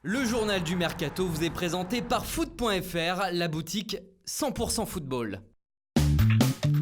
Le journal du Mercato vous est présenté par foot.fr, la boutique 100% football.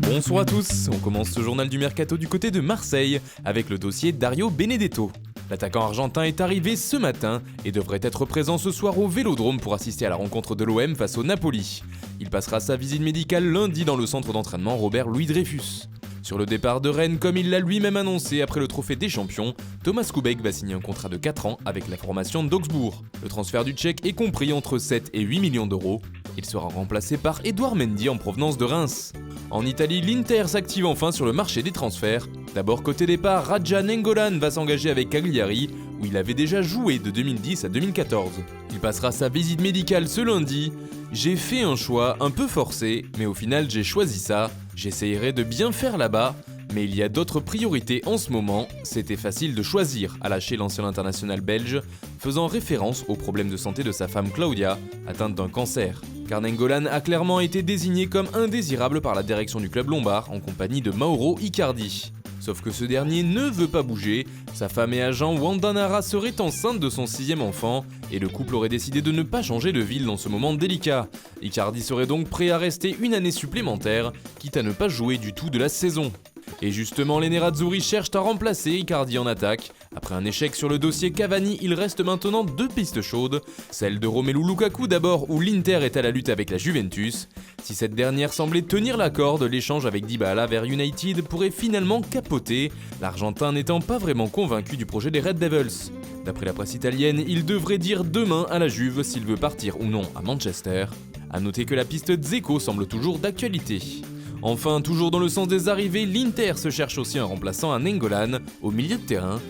Bonsoir à tous, on commence ce journal du Mercato du côté de Marseille avec le dossier Dario Benedetto. L'attaquant argentin est arrivé ce matin et devrait être présent ce soir au Vélodrome pour assister à la rencontre de l'OM face au Napoli. Il passera sa visite médicale lundi dans le centre d'entraînement Robert Louis Dreyfus. Sur le départ de Rennes, comme il l'a lui-même annoncé après le trophée des champions, Thomas Koubek va signer un contrat de 4 ans avec la formation d'Augsbourg. Le transfert du Tchèque est compris entre 7 et 8 millions d'euros. Il sera remplacé par Edouard Mendy en provenance de Reims. En Italie, l'Inter s'active enfin sur le marché des transferts. D'abord côté départ, Radja Nainggolan va s'engager avec Cagliari, où il avait déjà joué de 2010 à 2014. Il passera sa visite médicale ce lundi. J'ai fait un choix un peu forcé, mais au final j'ai choisi ça. J'essayerai de bien faire là-bas, mais il y a d'autres priorités en ce moment. C'était facile de choisir, a lâché l'ancien international belge, faisant référence aux problèmes de santé de sa femme Claudia, atteinte d'un cancer. Car Nainggolan a clairement été désigné comme indésirable par la direction du club lombard en compagnie de Mauro Icardi. Sauf que ce dernier ne veut pas bouger, sa femme et agent Wanda Nara serait enceinte de son 6e enfant, et le couple aurait décidé de ne pas changer de ville dans ce moment délicat. Icardi serait donc prêt à rester une année supplémentaire, quitte à ne pas jouer du tout de la saison. Et justement, les Nerazzurri cherchent à remplacer Icardi en attaque. Après un échec sur le dossier Cavani, il reste maintenant 2 pistes chaudes, celle de Romelu Lukaku d'abord, où l'Inter est à la lutte avec la Juventus. Si cette dernière semblait tenir la corde, l'échange avec Dybala vers United pourrait finalement capoter, l'Argentin n'étant pas vraiment convaincu du projet des Red Devils. D'après la presse italienne, il devrait dire demain à la Juve s'il veut partir ou non à Manchester. A noter que la piste Dzeko semble toujours d'actualité. Enfin, toujours dans le sens des arrivées, l'Inter se cherche aussi un remplaçant à Nainggolan, au milieu de terrain.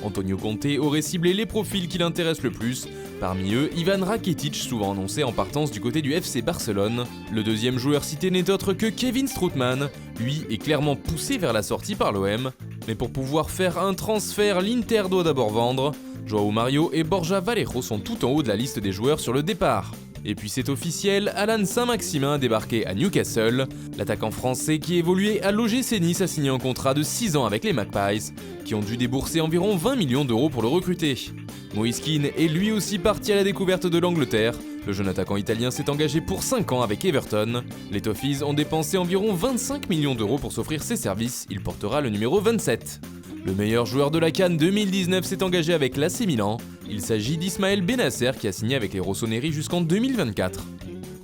Antonio Conte aurait ciblé les profils qui l'intéressent le plus, parmi eux Ivan Rakitic, souvent annoncé en partance du côté du FC Barcelone. Le deuxième joueur cité n'est autre que Kevin Strootman, lui est clairement poussé vers la sortie par l'OM. Mais pour pouvoir faire un transfert, l'Inter doit d'abord vendre. Joao Mario et Borja Vallejo sont tout en haut de la liste des joueurs sur le départ. Et puis c'est officiel, Alan Saint-Maximin a débarqué à Newcastle. L'attaquant français qui évoluait à l'OGC Nice a signé un contrat de 6 ans avec les Magpies, qui ont dû débourser environ 20 millions d'euros pour le recruter. Moise Kean est lui aussi parti à la découverte de l'Angleterre. Le jeune attaquant italien s'est engagé pour 5 ans avec Everton. Les Toffees ont dépensé environ 25 millions d'euros pour s'offrir ses services, il portera le numéro 27. Le meilleur joueur de la CAN 2019 s'est engagé avec l'AC Milan. Il s'agit d'Ismaël Bennacer qui a signé avec les Rossoneri jusqu'en 2024.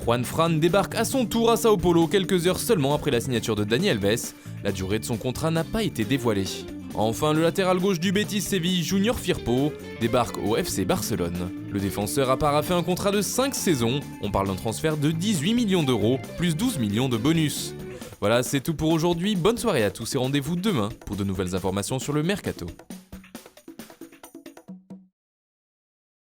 Juan Fran débarque à son tour à Sao Paulo quelques heures seulement après la signature de Dani Alves. La durée de son contrat n'a pas été dévoilée. Enfin, le latéral gauche du Betis Séville, Junior Firpo, débarque au FC Barcelone. Le défenseur a paraphé un contrat de 5 saisons. On parle d'un transfert de 18 millions d'euros, plus 12 millions de bonus. Voilà, c'est tout pour aujourd'hui. Bonne soirée à tous et rendez-vous demain pour de nouvelles informations sur le Mercato.